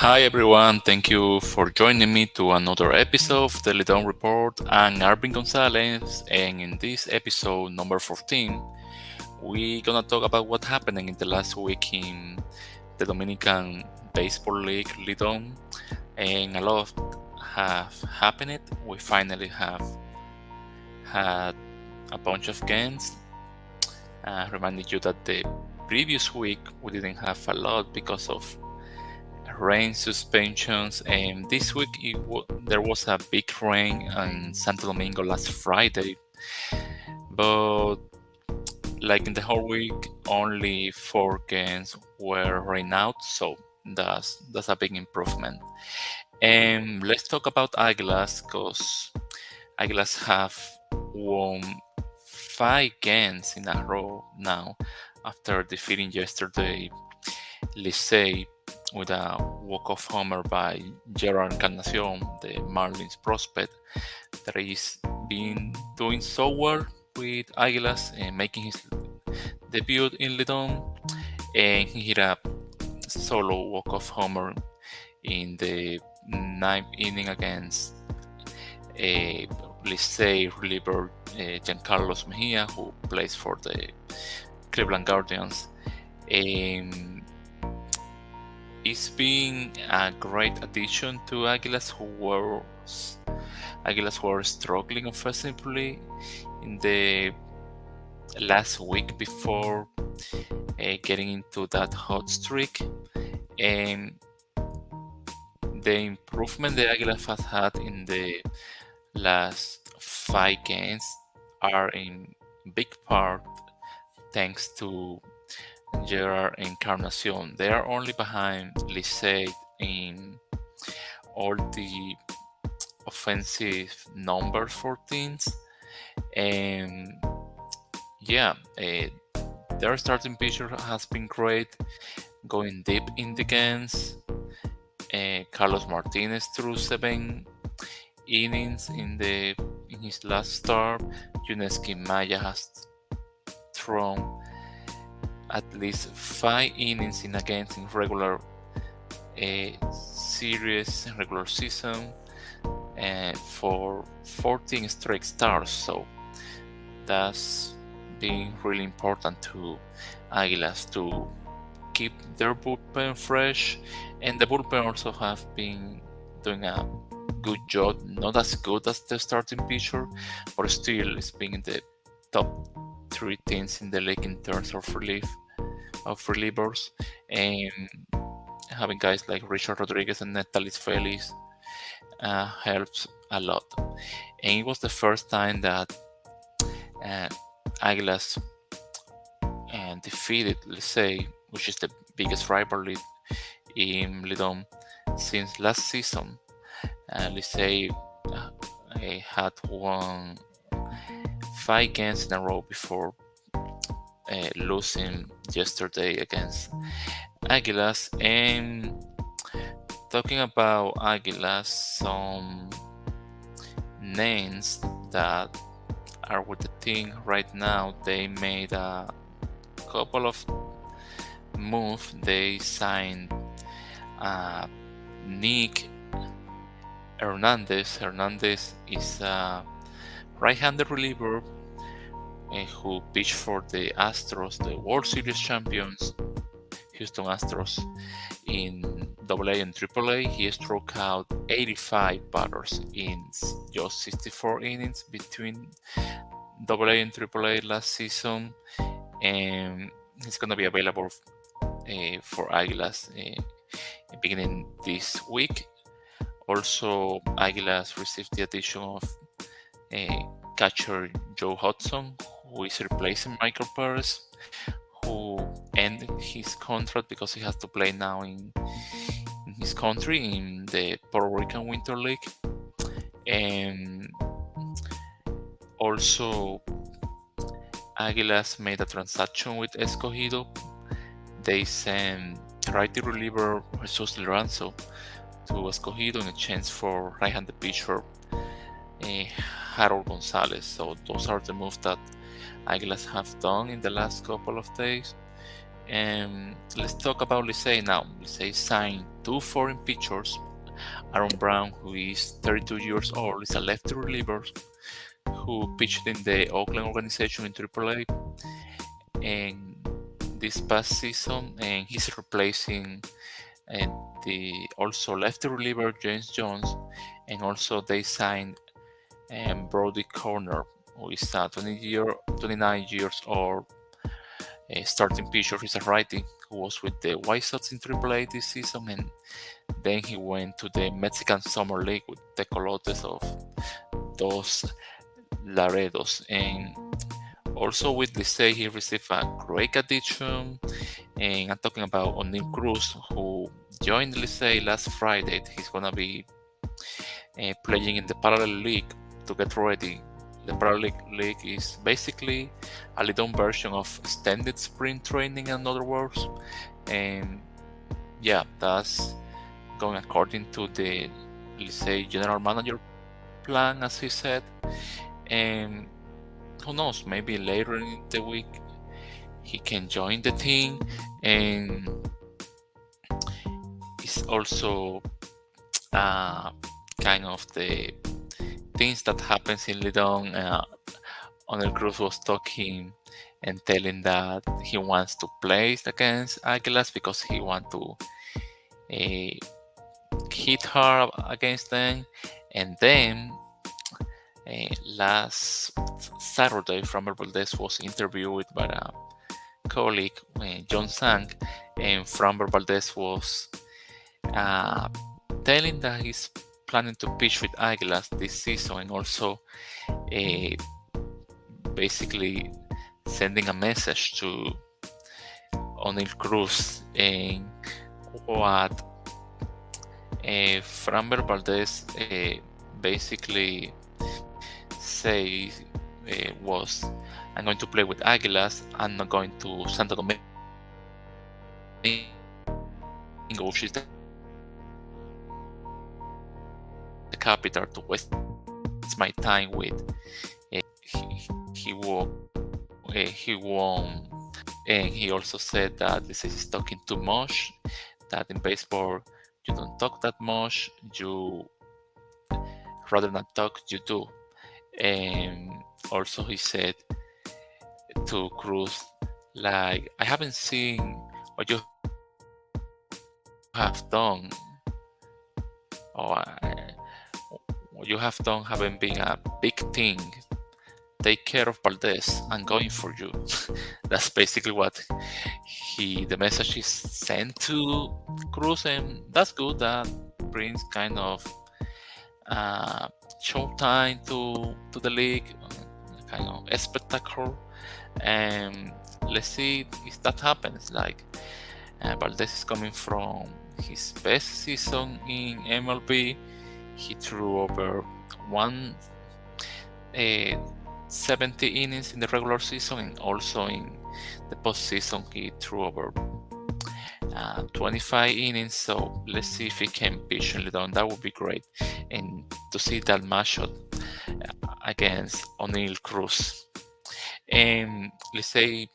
Hi everyone, thank you for joining me to another episode of the LIDOM Report. I'm Arving Gonzalez, and in this episode number 14, we're gonna talk about what happened in the last week in the Dominican Baseball League LIDOM, and a lot have happened. We finally have had a bunch of games. Reminding you that the previous week we didn't have a lot because of rain suspensions, and this week there was a big rain in Santo Domingo last Friday, but like in the whole week only 4 games were rain out, so that's a big improvement. And let's talk about Águilas, because Águilas have won 5 games in a row now after defeating yesterday Licey with a walk-off homer by Gerard Encarnacion, the Marlins prospect, that is been doing so well with Águilas and making his debut in LIDOM, and he hit a solo walk-off homer in the ninth inning against a Licey reliever Giancarlos Mejia, who plays for the Cleveland Guardians. It's been a great addition to Águilas, Águilas were struggling offensively in the last week before getting into that hot streak, and the improvement the Águilas has had in the last 5 games are in big part thanks to Gerard Encarnacion. They are only behind Licey in all the offensive numbers for teams, and yeah, their starting pitcher has been great, going deep in the games. Carlos Martinez threw 7 innings in his last start. Yuneski Maya has thrown at least 5 innings in a game in regular series, regular season, for 14 straight starts. So that's been really important to Águilas to keep their bullpen fresh, and the bullpen also have been doing a good job. Not as good as the starting pitcher, but still it's been in the top 3 teams in the league in terms of relievers, and having guys like Richard Rodriguez and Natalis Felix helps a lot. And it was the first time that Águilas defeated Licey, which is the biggest rivalry in LIDOM, since last season. Licey had won 5 games in a row before losing yesterday against Águilas. And talking about Águilas, some names that are with the team right now, they made a couple of moves. They signed Nick Hernandez. Hernandez is a right-handed reliever who pitched for the Astros, the World Series champions, Houston Astros, in AA and AAA. He struck out 85 batters in just 64 innings between AA and AAA last season, and he's going to be available for Águilas beginning this week. Also, Águilas received the addition of catcher Joe Hudson, who is replacing Michael Perez, who ended his contract because he has to play now in his country in the Puerto Rican Winter League. And also, Águilas made a transaction with Escogido. They sent righty reliever Jesus Liranzo to Escogido in exchange for right-handed pitcher Harold Gonzalez. So those are the moves that Águilas have done in the last couple of days. And let's talk about Licey now. Licey signed two foreign pitchers. Aaron Brown, who is 32 years old, is a lefty reliever who pitched in the Oakland organization in AAA and this past season, and he's replacing the also lefty reliever James Jones, and also they signed Brody Corner, who is a 29 years old starting pitcher. He's a righty who was with the White Sox in AAA this season, and then he went to the Mexican Summer League with the Colotes of Dos Laredos. And also with Licey, he received a great addition. And I'm talking about Oneil Cruz, who joined Licey last Friday. He's gonna be playing in the parallel league to get ready. The parallel league is basically a LIDOM version of extended spring training, in other words. And yeah, that's going according to the Licey general manager plan, as he said. And who knows, maybe later in the week he can join the team. And it's also kind of the things that happens in Lidon. Oneil Cruz was talking and telling that he wants to play against Águilas because he wants to hit hard against them. And then last Saturday, Framber Valdez was interviewed by a colleague, John Sang, and Framber Valdez was telling that he's planning to pitch with Águilas this season, and also basically sending a message to Oneil Cruz. And what Framber Valdez basically says was, I'm going to play with Águilas, I'm not going to Santo Domingo, which is the capital, to waste my time with. He won, and he also said that this is talking too much, that in baseball you don't talk that much, you rather not talk, you do. And also he said to Cruz, like, I haven't seen what you have done, or what you have done haven't been a big thing. Take care of Valdez, I'm going for you. That's basically what the message is sent to Cruz, and that's good. That brings kind of showtime to the league, kind of a spectacle. And let's see if that happens. Like Valdez is coming from his best season in MLB. He threw over 170 innings in the regular season, and also in the postseason he threw over 25 innings. So let's see if he can pitch in Lidon. That would be great, and to see that matchup against Oneil Cruz. And let's say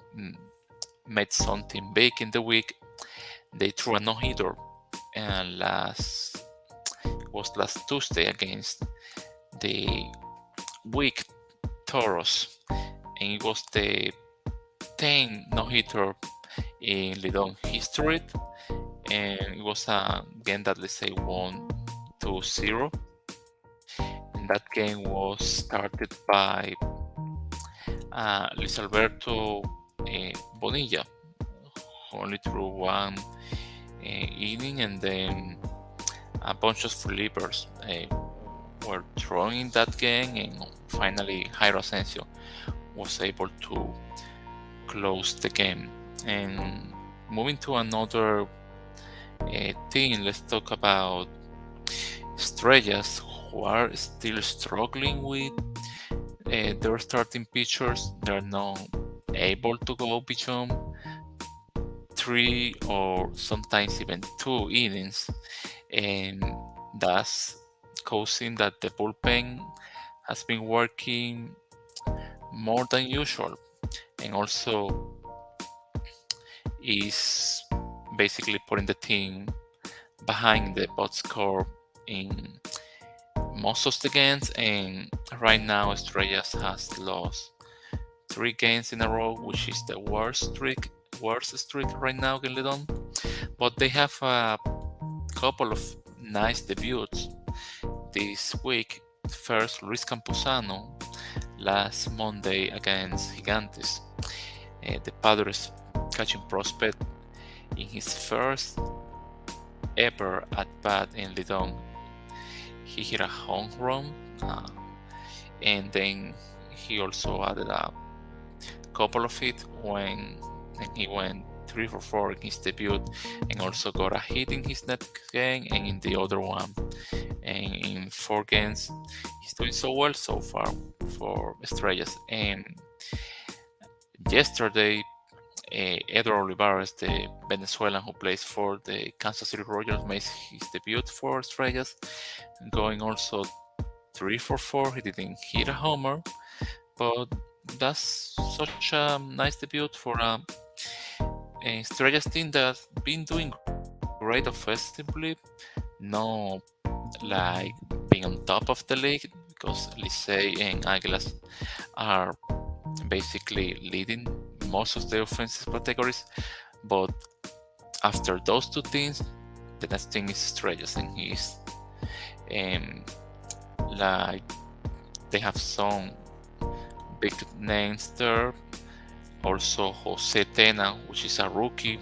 made something big in the week. They threw a no-hitter last Tuesday against the weak Toros, and it was the 10th no-hitter in Lidon history, and it was a game that Licey won 2-0. And that game was started by Luis Alberto Bonilla, who only threw one inning, and then a bunch of relievers were thrown in that game, and finally Jairo Asensio was able to close the game. And moving to another team, let's talk about Estrellas, who are still struggling with their starting pitchers. They're not able to go beyond 3 or sometimes even 2 innings, and that's causing that the bullpen has been working more than usual, and also is basically putting the team behind the box score in most of the games, and right now Estrellas has lost 3 games in a row, which is the worst streak right now in LIDOM. But they have a couple of nice debuts this week. First, Luis Campuzano last Monday against Gigantes, the Padres catching prospect in his first ever at bat in LIDOM. He hit a home run, and then he also added a couple of it and he went 3 for 4 in his debut, and also got a hit in his next game and in the other one. And in 4 games, he's doing so well so far for Estrellas. And yesterday, Edward Olivares, the Venezuelan who plays for the Kansas City Royals, made his debut for Estrellas, going also 3 for 4. He didn't hit a homer, but that's such a nice debut for a Estrellas team that's been doing great offensively. No, like being on top of the league, because Licey and Águilas are basically leading most of the offensive categories. But after those two teams, the next team is Estrellas, and he's like they have some big names there. Also, Jose Tena, which is a rookie,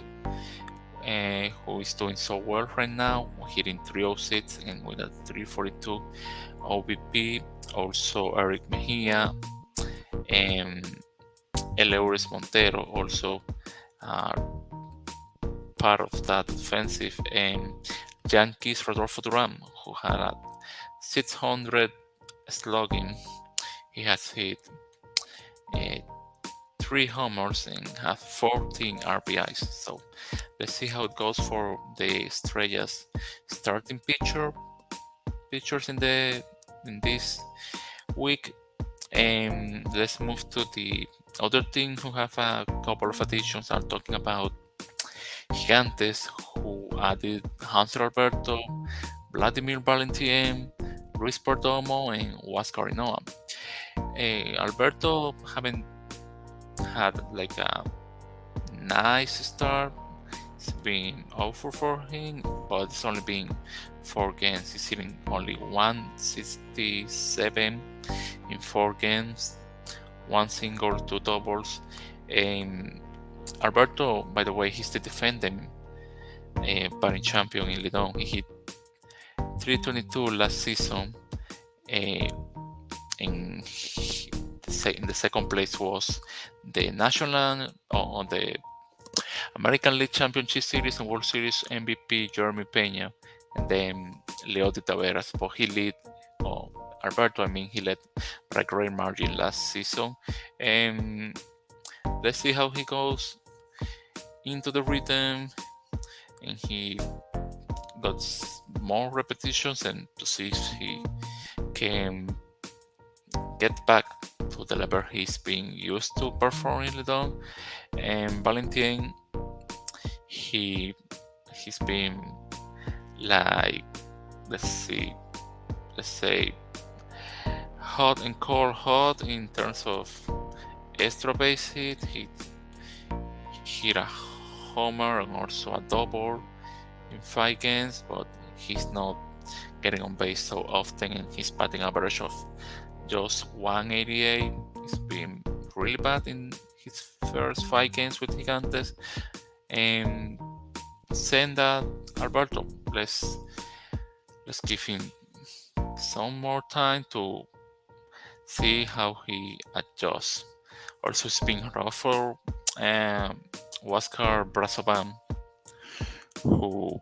who is doing so well right now, hitting 306 and with a 342 OBP. Also, Eric Mejia and Eleures Montero also are part of that offensive. And Yankees Rodolfo Duran, who had a 600 slugging, he has hit 3 homers and have 14 RBIs. So let's see how it goes for the Estrellas starting pitchers in this week. And let's move to the other team who have a couple of additions. I'm talking about Gigantes, who added Hanser Alberto, Vladimir Valentin, Luis Perdomo, and Huáscar Hinoa. Alberto haven't had like a nice start. It's been awful for him, but it's only been 4 games. He's hitting only 167 in 4 games, 1 single, 2 doubles. Alberto, by the way, he's the defending batting champion in LIDOM. He hit 322 last season. In the second place was the National or the American League Championship Series and World Series MVP Jeremy Pena, and then Leody Taveras. But he led, Alberto, he led by a great margin last season. And let's see how he goes into the rhythm, and he got more repetitions, and to see if he can get back to the level he's been used to performing LIDOM. And Valentin, he's been like, let's say hot and cold. Hot in terms of extra base hit. He hit a homer and also a double in 5 games, but he's not getting on base so often, and his batting average of just 188. It's been really bad in his first 5 games with Gigantes. And saying that, Alberto, let's give him some more time to see how he adjusts. Also, it's been rough for Huáscar Brazoban, who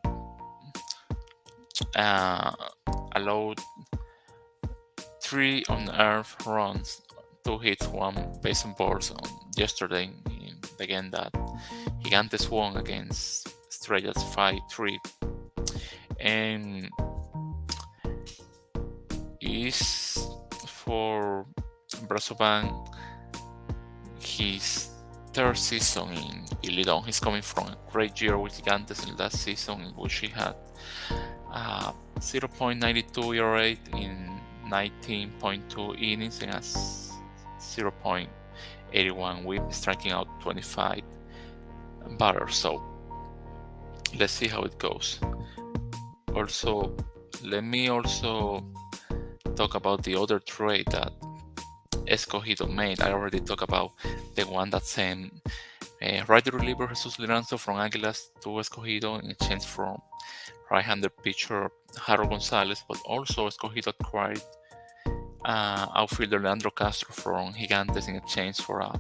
allowed 3 unearned runs, 2 hits, 1 base on balls on yesterday in the game that Gigantes won against Estrellas 5-3. And is for Brazoban his third season in LIDOM. He's coming from a great year with Gigantes in last season, in which he had 0.92 ERA in 19.2 innings and a 0.81 whip, striking out 25 batters. So let's see how it goes. Also, let me also talk about the other trade that Escogido made. I already talked about the one that sent Diario Libre Jesus Liranzo from Águilas to Escogido in exchange from right-handed pitcher Arving Gonzalez, but also Escogido acquired outfielder Leandro Castro from Gigantes in exchange for a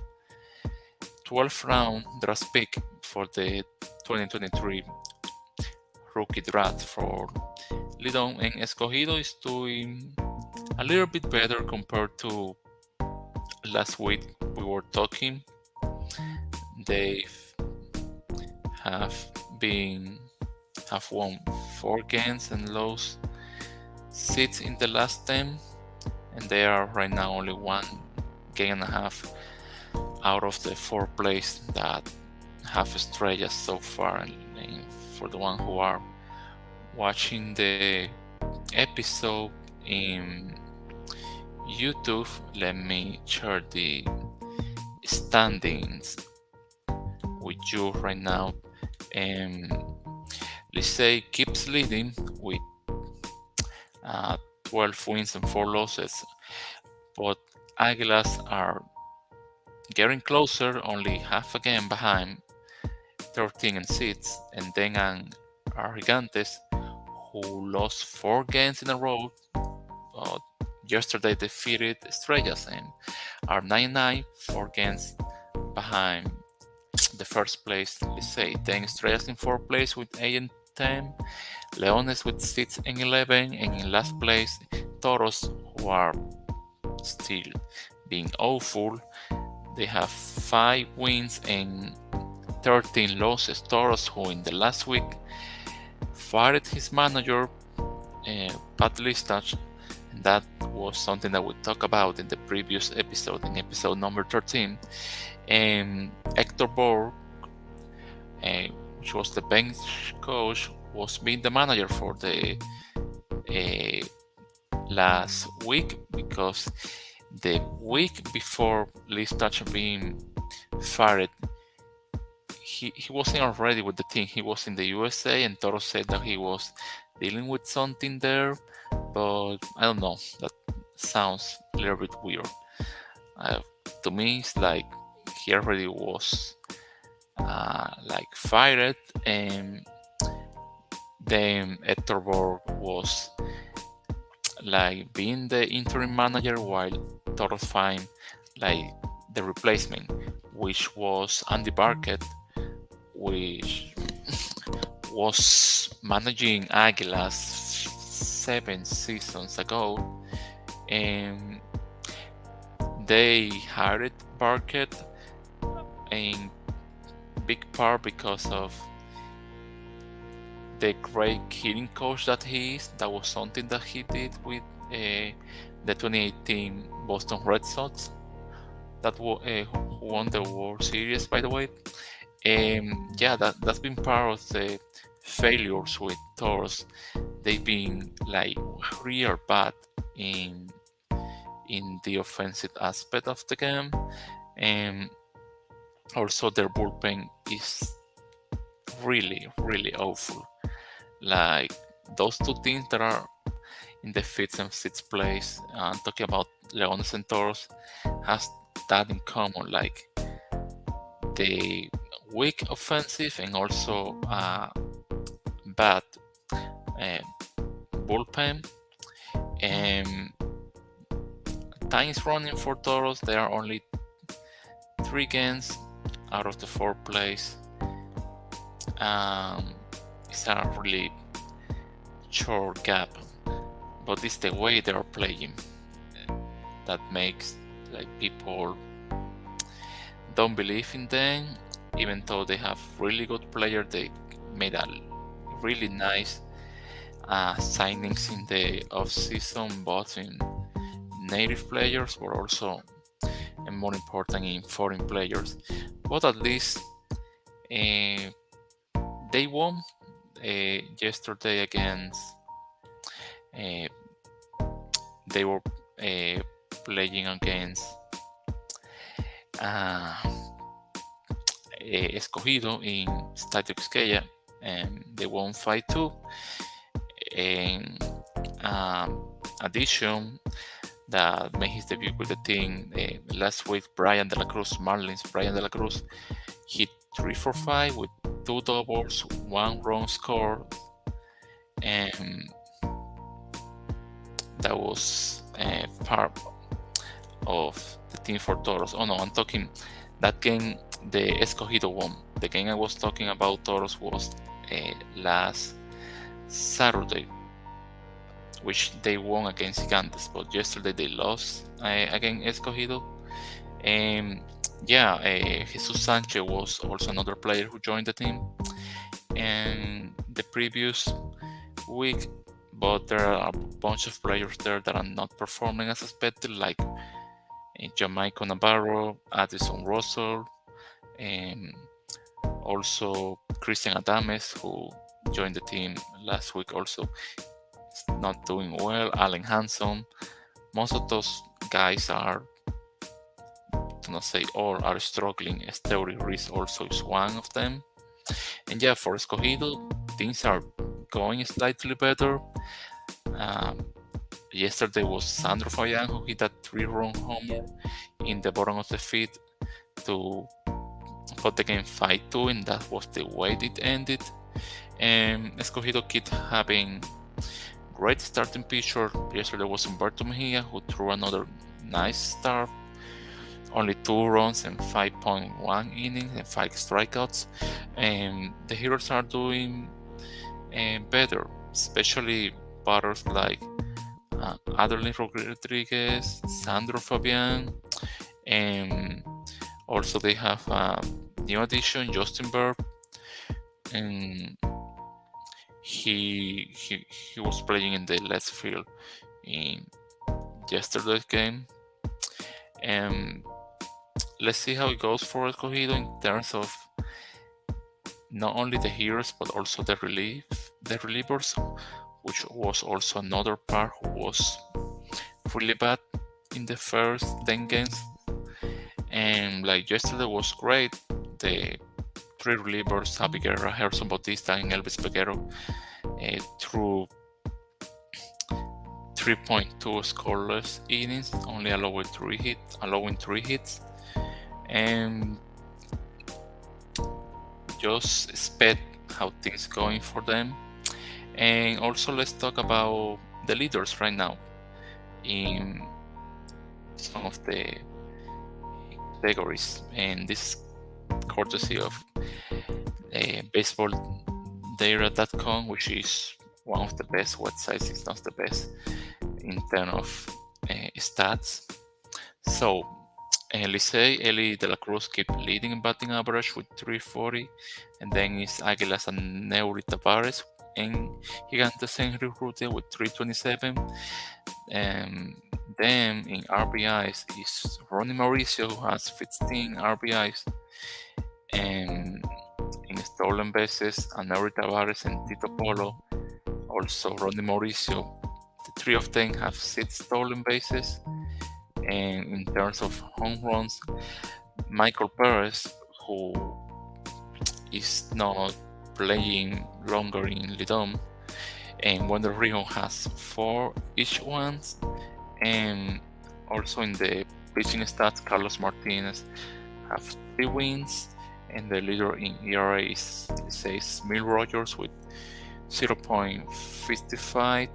12th round draft pick for the 2023 rookie draft for LIDOM, and Escogido is doing a little bit better compared to last week. We were talking. They have won 4 games and lost 6 in the last 10, and they are right now only 1 game and a half out of the 4 plays that have estrellas so far. And for the one who are watching the episode in YouTube, let me share the standings with you right now. Licey keeps leading with 12 wins and 4 losses, but Águilas are getting closer, only half a game behind, 13 and 6, and then are Gigantes, who lost 4 games in a row. Yesterday defeated Estrellas and are 9-9, 4 games behind the first place Licey. Then Estrellas in 4th place with 8 and 10, Leones with 6 and 11, and in last place Toros, who are still being awful. They have 5 wins and 13 losses. Toros, who in the last week fired his manager, Pat Listach, and that was something that we talked about in the previous episode, in episode number 13. And Hector Borg, which was the bench coach, was being the manager for the last week, because the week before Listach being fired, he wasn't already with the team. He was in the USA, and Toro said that he was dealing with something there, but I don't know, that sounds a little bit weird. To me, it's like he already was fired, and then Hector Borg was being the interim manager while Toro find the replacement, which was Andy Barkett, which was managing Águilas 7 seasons ago, and they hired Barkett in big part because of the great hitting coach that he is. That was something that he did with the 2018 Boston Red Sox that who won the World Series, by the way. Yeah, that's been part of the failures with Toros. They've been real bad in the offensive aspect of the game, and also their bullpen is really, really awful. Those 2 teams that are in the 5th and 6th place, talking about Leones and Toros, has that in common, the weak offensive and also bad bullpen. And time is running for Toros. They are only 3 games out of the 4th place. It's a really short gap, but it's the way they are playing that makes people don't believe in them, even though they have really good players. They made a really nice signings in the off-season, both in native players but also and more important in foreign players. But at least uh, they won yesterday against. Uh, they were playing against uh, Escogido in Stadio Quisqueya, and they won 5-2. And addition that made his debut with the team last week, Brian De La Cruz, Marlins. Brian De La Cruz hit 3 for 5 with 2 doubles, 1 run scored, and that was part of the team for Toros. Oh no, I'm talking that game the Escogido won. The game I was talking about Toros was last Saturday, which they won against Gigantes, but yesterday they lost against Escogido. And yeah, Jesus Sanchez was also another player who joined the team and the previous week, but there are a bunch of players there that are not performing as expected, like Jamaica Navarro, Addison Russell, and also Christian Adames, who joined the team last week, also is not doing well. Allen Hanson. Most of those guys are, to not say all, are struggling. Esteury Ruiz also is one of them. And yeah, for Escogido, things are going slightly better. Um, Yesterday was Sandro Fabian who hit a 3-run homer in the bottom of the fifth to put the game 5-2, and that was the way it ended. And Escogido kept having great starting pitcher. Yesterday was Humberto Mejia who threw another nice start. Only 2 runs and 5.1 innings and 5 strikeouts. And the hitters are doing better, especially batters like Adelin Rodriguez, Sandro Fabian, and also they have a new addition, Justin Bird, and he was playing in the left field in yesterday's game. And let's see how it goes for Escogido in terms of not only the heroes but also the relievers, which was also another part who was really bad in the first 10 games. And like yesterday was great. The 3 relievers, Javi Guerra, Gerson Bautista, and Elvis Peguero, threw 3.2 scoreless innings, only allowing 3 hits, and just expect how things going for them. And also let's talk about the leaders right now in some of the categories, and this is courtesy of baseballdata.com, which is one of the best websites, it's not the best in terms of stats. So Licey, Eli De La Cruz keep leading in batting average with 340, and then is Águilas and Neuri Tavares, and Gigantes Henry Rute with 327. And then in RBIs is Ronnie Mauricio, who has 15 RBIs, and in stolen bases, Neuri Tavares and Tito Polo, also Ronnie Mauricio. The 3 of them have 6 stolen bases. And in terms of home runs, Michael Perez, who is not playing longer in LIDOM, and Wonder Rio has 4 each ones. And also in the pitching stats, Carlos Martinez have 3 wins, and the leader in ERA is Mil Rogers with 0.55.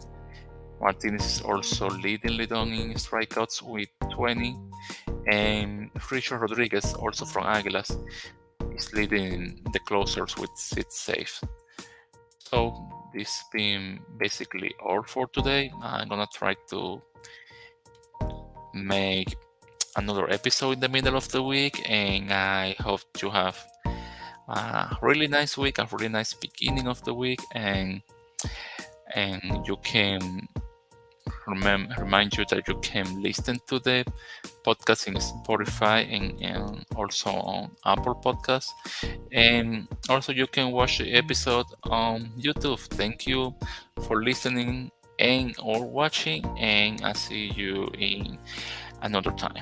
Martinez is also leading LIDOM in strikeouts with 20, and Richard Rodriguez, also from Águilas, is leading the closers with 6 saves. So this been basically all for today. I'm gonna try to make another episode in the middle of the week, and I hope you have a really nice week, a really nice beginning of the week, and you can remind you that you can listen to the podcast in Spotify and also on Apple Podcasts. And also you can watch the episode on YouTube. Thank you for listening and or watching, and I'll see you in another time.